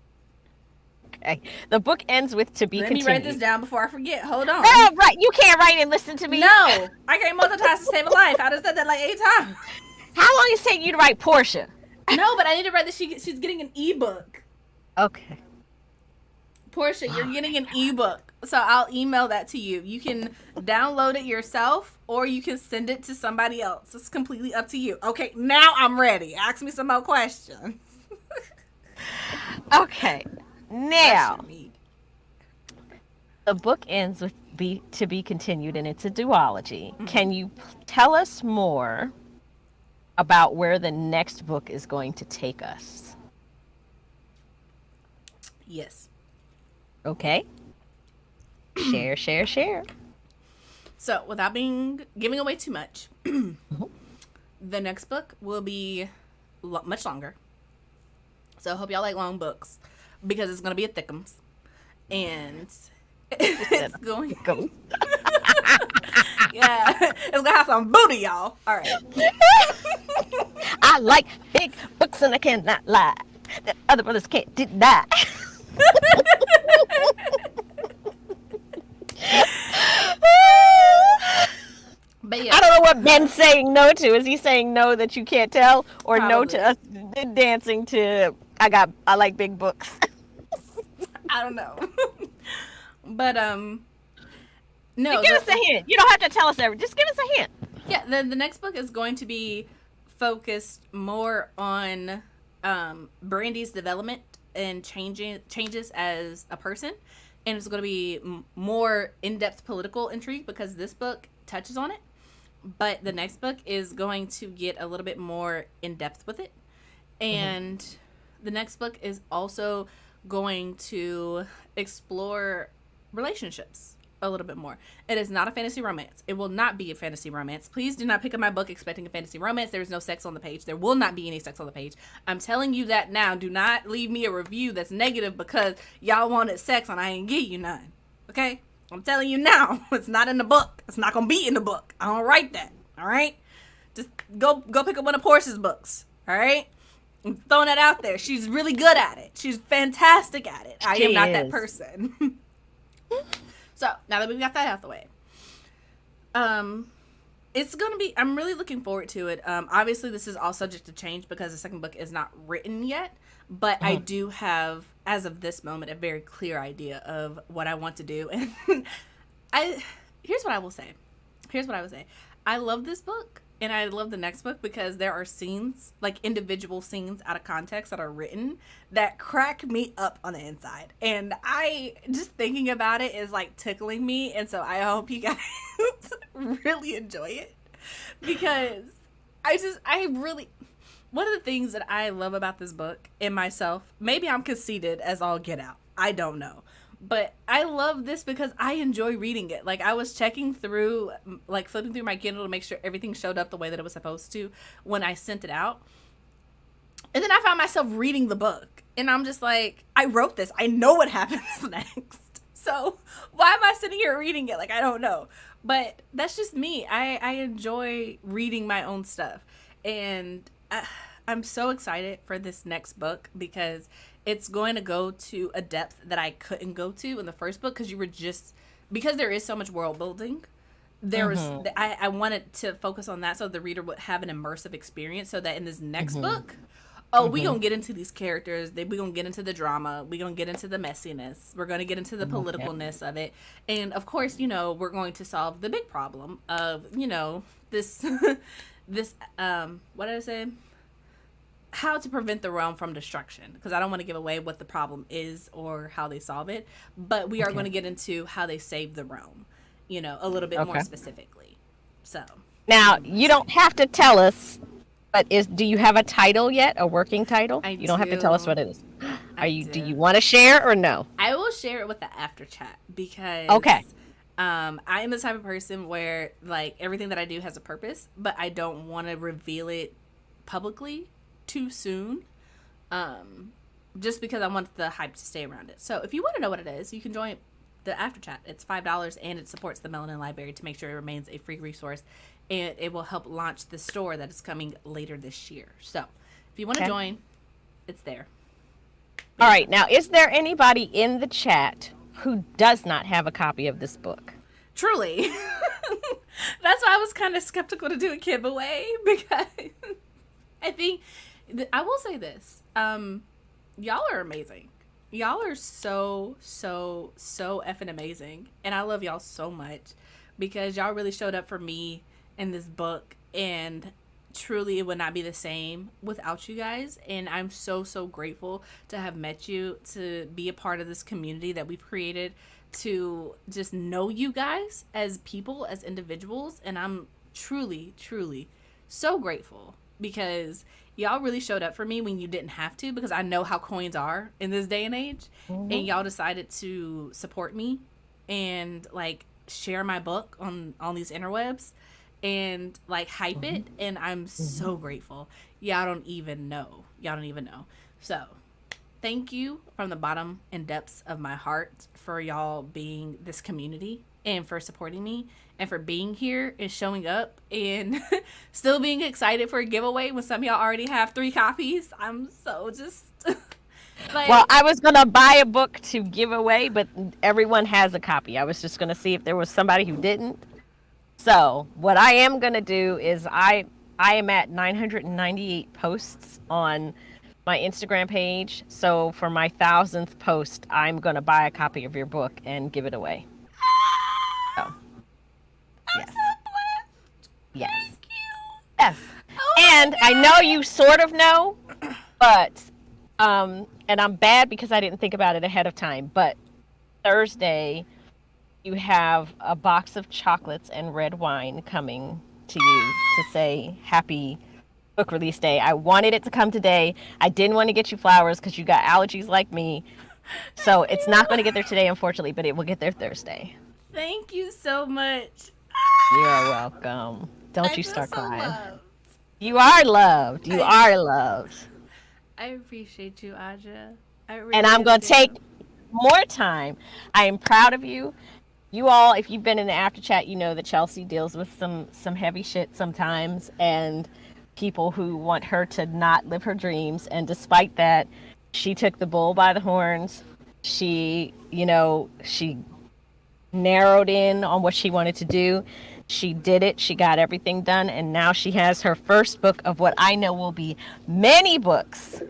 Okay. The book ends with to be continued. Let me write this down before I forget. Hold on. Oh, right. You can't write and listen to me. No. I can't multitask to save a life. I just said that like 8 times. How long is it taking you to write Portia? No, but I need to write that she's getting an ebook. Okay. Portia, you're getting an ebook. So I'll email that to you. You can download it yourself or you can send it to somebody else. It's completely up to you. Okay, now I'm ready. Ask me some more questions. Okay. Now, the book ends with to be continued, and it's a duology. Can you tell us more about where the next book is going to take us? Yes. Okay. Share. So, without giving away too much, the next book will be much longer. So, I hope y'all like long books because it's going to be a thickums. And it's going yeah, it's going to have some booty, y'all. All right. I like big books and I cannot lie. The other brothers can't deny. But yeah. I don't know what Ben's saying no to. Is he saying no that you can't tell, or Probably. no to us dancing to I like big books? I don't know. But no. Give us a hint. You don't have to tell us everything. Just give us a hint. Yeah, the next book is going to be focused more on Brandy's development and changes as a person, and it's going to be more in-depth political intrigue because this book touches on it, but the next book is going to get a little bit more in-depth with it, and the next book is also going to explore relationships a little bit more. It is not a fantasy romance. It will not be a fantasy romance. Please do not pick up my book expecting a fantasy romance. There is no sex on the page. There will not be any sex on the page. I'm telling you that now. Do not leave me a review that's negative because y'all wanted sex and I ain't give you none. Okay? I'm telling you now. It's not in the book. It's not gonna be in the book. I don't write that. All right? Just go pick up one of Portia's books. All right? I'm throwing that out there. She's really good at it. She's fantastic at it. I am not that person. So, now that we've got that out the way, it's going to be, I'm really looking forward to it. Obviously, this is all subject to change because the second book is not written yet, but I do have, as of this moment, a very clear idea of what I want to do. And here's what I will say. I love this book, and I love the next book because there are scenes, like individual scenes out of context that are written that crack me up on the inside. And I, just thinking about it is like tickling me. And so I hope you guys really enjoy it because one of the things that I love about this book in myself, maybe I'm conceited as all get out. I don't know. But I love this because I enjoy reading it. Like, I was checking through, like, flipping through my Kindle to make sure everything showed up the way that it was supposed to when I sent it out. And then I found myself reading the book. And I'm just like, I wrote this. I know what happens next. So, why am I sitting here reading it? Like, I don't know. But that's just me. I enjoy reading my own stuff. And I'm so excited for this next book because it's going to go to a depth that I couldn't go to in the first book because there is so much world building. I wanted to focus on that so the reader would have an immersive experience so that in this next book, we're going to get into these characters. We're going to get into the drama. We're going to get into the messiness. We're going to get into the politicalness of it. And of course, we're going to solve the big problem of, this, what did I say? How to prevent the realm from destruction, because I don't want to give away what the problem is or how they solve it, but we are going to get into how they save the realm, a little bit more specifically. So now you don't have to tell us, but do you have a title yet? A working title? You don't have to tell us what it is. Do you want to share or no? I will share it with the after chat because I am the type of person where like everything that I do has a purpose, but I don't want to reveal it publicly too soon, just because I want the hype to stay around it. So if you want to know what it is, you can join the after chat. It's $5 and it supports the Melanin Library to make sure it remains a free resource, and it will help launch the store that is coming later this year. So if you want to join, it's there. All right. Now, is there anybody in the chat who does not have a copy of this book? Truly. That's why I was kind of skeptical to do a giveaway because I think I will say this. Y'all are amazing. Y'all are so effing amazing. And I love y'all so much because y'all really showed up for me in this book. And truly, it would not be the same without you guys. And I'm so grateful to have met you, to be a part of this community that we've created, to just know you guys as people, as individuals. And I'm truly so grateful because y'all really showed up for me when you didn't have to, because I know how coins are in this day and age. And y'all decided to support me and like share my book on these interwebs and like hype it. And I'm so grateful. Y'all don't even know. So thank you from the bottom and depths of my heart for y'all being this community and for supporting me and for being here and showing up and still being excited for a giveaway when some of y'all already have 3 copies. I'm so just like, well, I was going to buy a book to give away, but everyone has a copy. I was just going to see if there was somebody who didn't. So what I am going to do is I am at 998 posts on my Instagram page. So for my 1000th post, I'm going to buy a copy of your book and give it away. So, I'm so blessed. Yes. Thank you. Yes. Oh and I know you sort of know, But and I'm bad because I didn't think about it ahead of time. But Thursday, you have a box of chocolates and red wine coming to you to say happy book release day. I wanted it to come today. I didn't want to get you flowers because you got allergies like me. So Thank it's not going to you. get there today, unfortunately, but it will get there Thursday. Thank you so much. You're welcome. Don't I you feel start so crying. loved. You are loved. You I are loved. I appreciate you, Aja. I And really, I'm really going to take do. more time. I am proud of you. You all, if you've been in the after chat, you know that Chelsea deals with some heavy shit sometimes, and people who want her to not live her dreams. And despite that, she took the bull by the horns. She narrowed in on what she wanted to do. She did it. She got everything done, and now she has her first book of what I know will be many books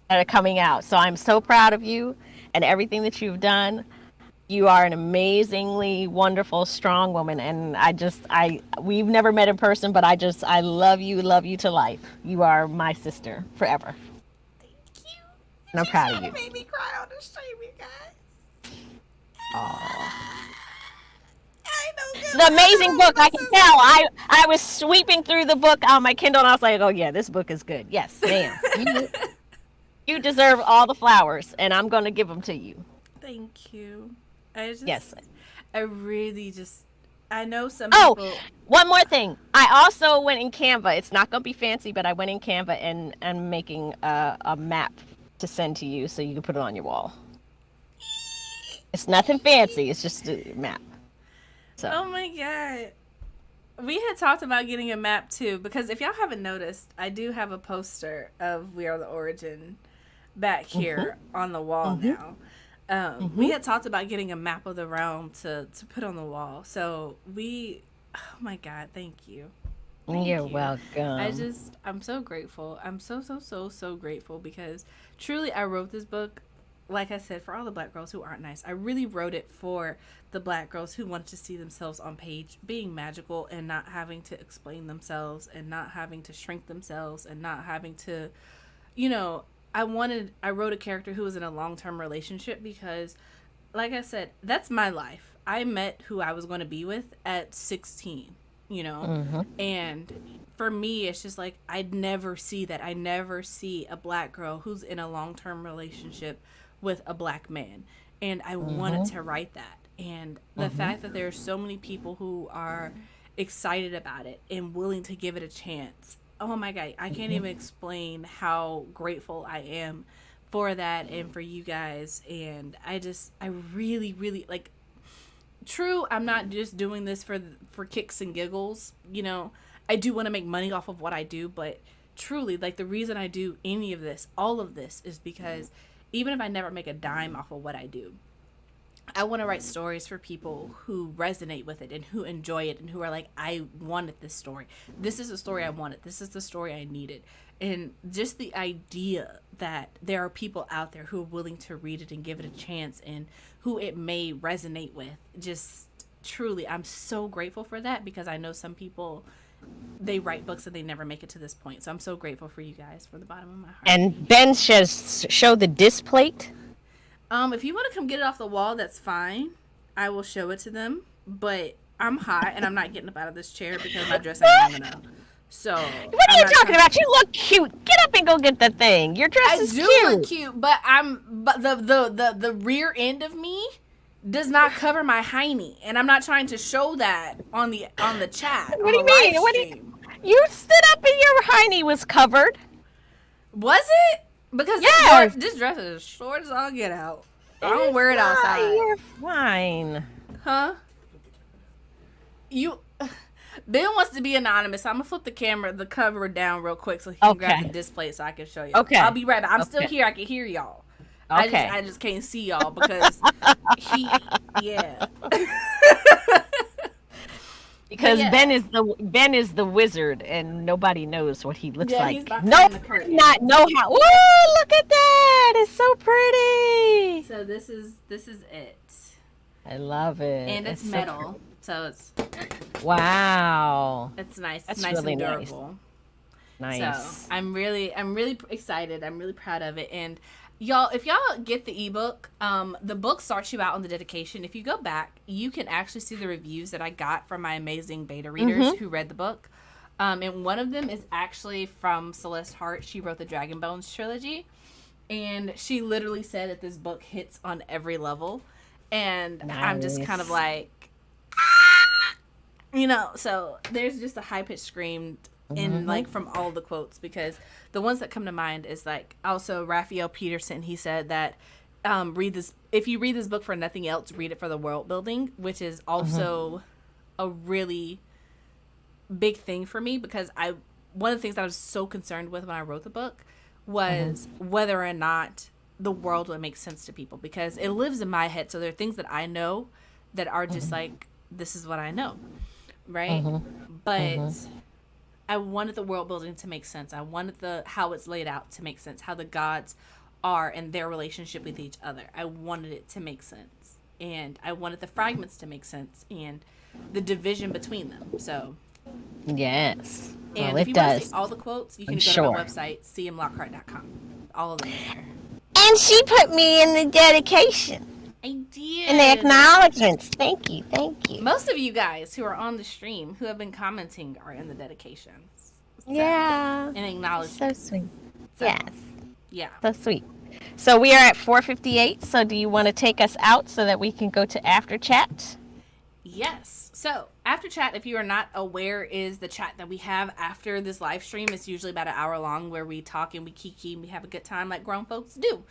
that are coming out. So I'm so proud of you and everything that you've done. You are an amazingly wonderful, strong woman, and we've never met in person, but I love you to life. You are my sister forever, Thank you. and I'm She's proud of trying to you. make me cry on the stream, you guys. Oh, I know it's good an well I amazing book. don't I want can my tell. sister. I was sweeping through the book on my Kindle, and I was like, oh yeah, this book is good. Yes, ma'am. You deserve all the flowers, and I'm going to give them to you. Thank you. I Yes. just, I really just, I know some Oh, people. one more thing. I also went in Canva. It's not going to be fancy, but I went in Canva and I'm making a map to send to you so you can put it on your wall. It's nothing fancy. It's just a map. So. Oh my god. We had talked about getting a map too, because if y'all haven't noticed, I do have a poster of We Are the Origin back Mhm. here on the wall Mhm. now. We Mhm. had talked about getting a map of the realm to put on the wall. So oh my god, thank you. You're Thank you. welcome. I'm so grateful. I'm so grateful because truly I wrote this book, like I said, for all the black girls who aren't nice. I really wrote it for the black girls who want to see themselves on page being magical and not having to explain themselves and not having to shrink themselves and not having to, you know, I wrote a character who was in a long term relationship because, like I said, that's my life. I met who I was going to be with at 16, you know? Mhm. And for me, it's just like, I'd never see that. I never see a black girl who's in a long term relationship with a black man. And I wanted Mhm. to write that. And the Mhm. fact that there are so many people who are excited about it and willing to give it a chance. Oh my God, I can't even Mhm. explain how grateful I am for that and for you guys. And I really, really like, true, I'm not just doing this for kicks and giggles, you know. I do want to make money off of what I do, but truly, like, the reason I do any of this, all of this, is because even if I never make a dime off of what I do, I want to write stories for people who resonate with it and who enjoy it and who are like, I wanted this story. This is the story I wanted. This is the story I needed. And just the idea that there are people out there who are willing to read it and give it a chance and who it may resonate with, just truly, I'm so grateful for that because I know some people, they write books and they never make it to this point. So I'm so grateful for you guys from the bottom of my heart. And Ben says, show the disc plate. If you want to come get it off the wall, that's fine. I will show it to them. But I'm hot and I'm not getting up out of this chair because my dress ain't long enough. So What are I'm you not talking trying. about? You look cute. Get up and go get the thing. Your dress I is do look cute. cute, but the rear end of me does not cover my hiney, and I'm not trying to show that on the chat What on do the you live mean? stream. You stood up and your hiney was covered. Was it? Because Yes. this dress is as short as I'll get out. I don't It's wear it not. outside. You're fine. Huh? You Ben wants to be anonymous. I'm gonna flip the cover down real quick so he can grab the Okay. display so I can show y'all. I'll Okay. be right back. I'm still Okay. here. I can hear y'all. Okay. I just can't see y'all because yeah. But Because yeah. Ben is the wizard, and nobody knows what he looks Yeah, like. he's No, behind the curtain. not know how. Woo! Look at that! It's so pretty. So this is it. I love it. And it's It's so pretty. metal. So Wow. it's nice. It's That's nice really and nice. durable. So Nice. I'm really excited. I'm really proud of it. And y'all, if y'all get the ebook, the book starts you out on the dedication. If you go back, you can actually see the reviews that I got from my amazing beta readers who read the book. And one of them is actually from Celeste Hart. She wrote the Dragon Bones trilogy. And she literally said that this book hits on every level. And I'm just kind of like, so there's just a high pitched scream in like from all the quotes, because the ones that come to mind is like also Raphael Peterson. He said that if you read this book for nothing else, read it for the world building, which is also a really big thing for me, because one of the things that I was so concerned with when I wrote the book was whether or not the world would make sense to people, because it lives in my head. So there are things that I know that are just like, this is what I know, right? But I wanted the world building to make sense. I wanted how it's laid out to make sense, how the gods are and their relationship with each other. I wanted it to make sense, and I wanted the fragments to make sense, and the division between them. So Yes. and Well, if it you want to does. see all the quotes, you can I'm go to sure. my website, cmlockhart.com. All of them are there. And she put me in the dedication. I did. And the acknowledgments. Thank you. Thank you. Most of you guys who are on the stream who have been commenting are in the dedications. So, Yeah. and acknowledge. So sweet. So, Yes. Yeah. So sweet. So we are at 4:58. So do you want to take us out so that we can go to after chat? Yes. So, after chat, if you are not aware, is the chat that we have after this live stream. It's usually about an hour long, where we talk and we kiki and we have a good time like grown folks do,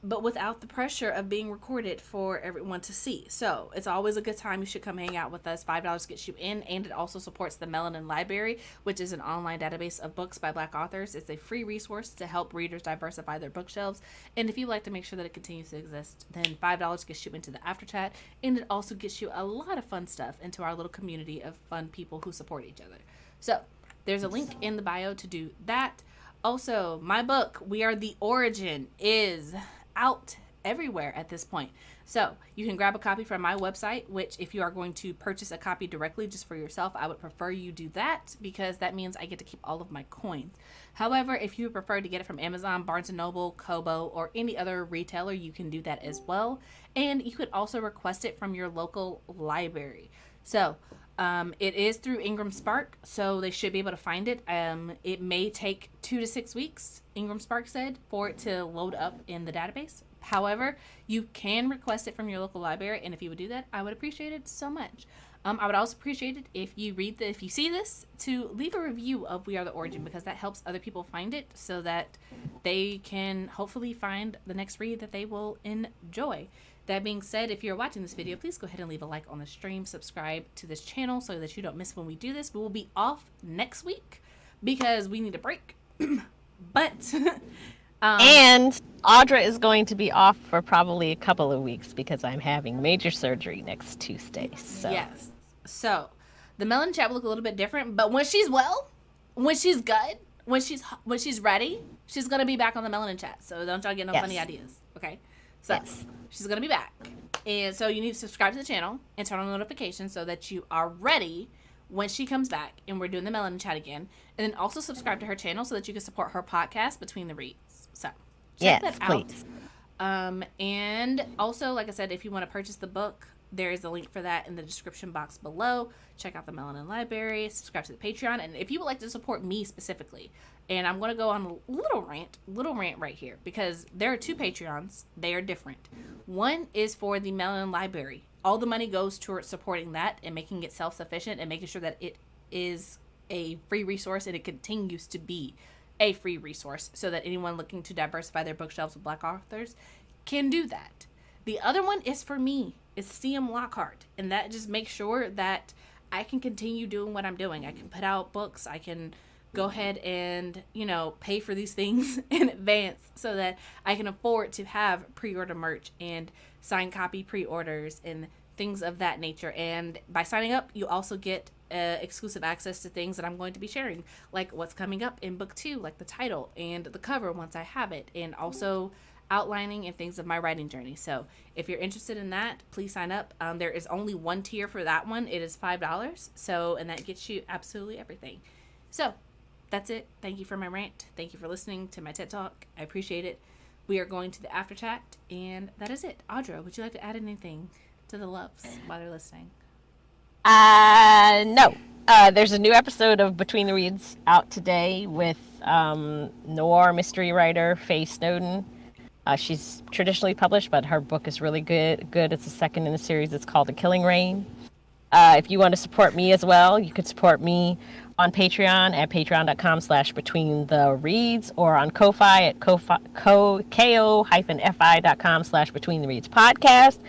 but without the pressure of being recorded for everyone to see. So it's always a good time. You should come hang out with us. $5 gets you in, and it also supports the Melanin Library, which is an online database of books by Black authors. It's a free resource to help readers diversify their bookshelves. And if you'd like to make sure that it continues to exist, then $5 gets you into the after chat, and it also gets you a lot of fun stuff into our little community of fun people who support each other. So there's a link in the bio to do that. Also, my book, We Are the Origin, is out everywhere at this point. So you can grab a copy from my website, which if you are going to purchase a copy directly just for yourself, I would prefer you do that, because that means I get to keep all of my coins. However, if you would prefer to get it from Amazon, Barnes & Noble, Kobo, or any other retailer, you can do that as well. And you could also request it from your local library. So it is through Ingram Spark, so they should be able to find it. It may take 2 to 6 weeks, Ingram Spark said, for it to load up in the database. However, you can request it from your local library, and if you would do that, I would appreciate it so much. I would also appreciate it if you see this, to leave a review of We Are the Origin, because that helps other people find it, so that they can hopefully find the next read that they will enjoy. That being said, if you're watching this video, please go ahead and leave a like on the stream, subscribe to this channel so that you don't miss when we do this. We will be off next week because we need a break. But and Audra is going to be off for probably a couple of weeks because I'm having major surgery next Tuesday. So yes. So the Melanin chat will look a little bit different, but when she's well, when she's good, when she's ready, she's gonna be back on the Melanin chat. So don't y'all get no funny ideas, okay? So she's gonna be back, and so you need to subscribe to the channel and turn on notifications so that you are ready when she comes back and we're doing the Melanin chat again. And then also subscribe to her channel so that you can support her podcast Between the Reads. So check that out. Please. And also, like I said, if you want to purchase the book, there is a link for that in the description box below. Check out the Melanin Library, subscribe to the Patreon, and if you would like to support me specifically, and I'm going to go on a little rant right here, because there are 2 Patreons. They are different. One is for the Melanin Library. All the money goes towards supporting that and making it self-sufficient and making sure that it is a free resource and it continues to be a free resource, so that anyone looking to diversify their bookshelves with Black authors can do that. The other one is for me. It's CM Lockhart, and that just makes sure that I can continue doing what I'm doing. I can put out books. I can go ahead and, pay for these things in advance so that I can afford to have pre-order merch and signed copy pre-orders and things of that nature. And by signing up, you also get exclusive access to things that I'm going to be sharing, like what's coming up in book 2, like the title and the cover once I have it, and also outlining and things of my writing journey. So if you're interested in that, please sign up. There is only one tier for that one. It is $5. And that gets you absolutely everything. So that's it. Thank you for my rant. Thank you for listening to my TED Talk. I appreciate it. We are going to the after chat, and that is it. Audra, would you like to add anything to the loves while they're listening? No. There's a new episode of Between the Reads out today with noir mystery writer Faye Snowden. She's traditionally published, but her book is really good. It's the second in the series. It's called The Killing Rain. If you want to support me as well, you could support me on Patreon at patreon.com/betweenthereads or on Ko-Fi at ko-fi.com/betweenthereadspodcast,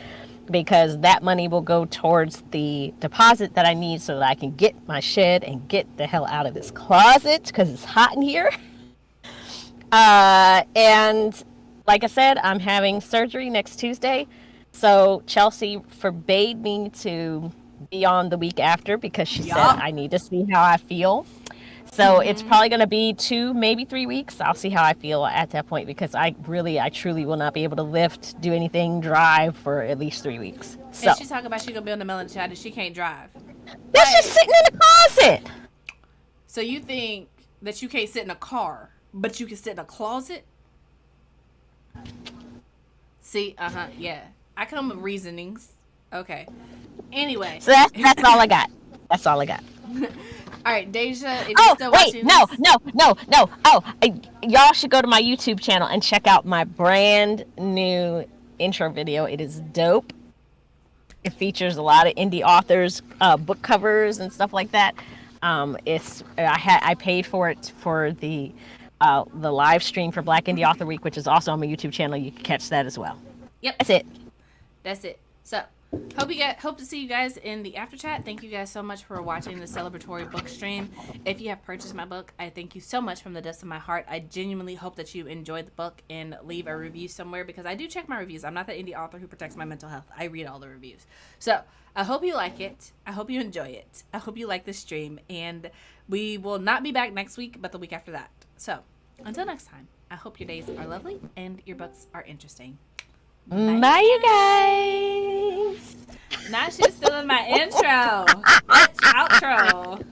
because that money will go towards the deposit that I need so that I can get my shed and get the hell out of this closet because it's hot in here. And like I said, I'm having surgery next Tuesday. So Chelsea forbade me to be on the week after because she said I need to see how I feel. So it's probably going to be 2, maybe 3 weeks. I'll see how I feel at that point because I truly will not be able to lift, do anything, drive for at least 3 weeks. So And she's talking about she going to be on the Melanin chat and she can't drive. that's just sitting in the closet. So you think that you can't sit in a car, but you can sit in a closet? See, yeah. I come with reasonings. Okay. Anyway. So that's all I got. That's all I got. All right, Deja, if you're still watching no. Oh, y'all should go to my YouTube channel and check out my brand new intro video. It is dope. It features a lot of indie authors, book covers and stuff like that. I paid for it for the live stream for Black Indie Author Week, which is also on my YouTube channel. You can catch that as well. Yep. That's it. So, hope to see you guys in the after chat. Thank you guys so much for watching the celebratory book stream. If you have purchased my book, I thank you so much from the depths of my heart. I genuinely hope that you enjoyed the book and leave a review somewhere because I do check my reviews. I'm not the indie author who protects my mental health. I read all the reviews. So, I hope you like it. I hope you enjoy it. I hope you like this stream. And we will not be back next week, but the week after that. So, until next time, I hope your days are lovely and your books are interesting. Bye you guys. Now she's still in my intro. Outro.